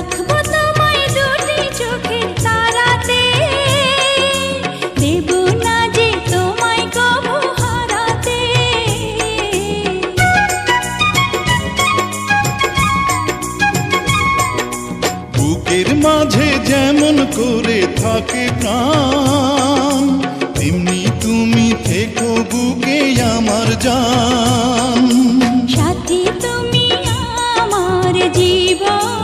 রাখবো তোমায় দুটি চোখের তারাতে, দেব না যে তোমায় কভু হারাতে। বুকের মাঝে যেমন করে থাকে প্রাণ, তেমনি তুমি থেকো বুকে আমার জান। সাথী তুমি আমার জীবন,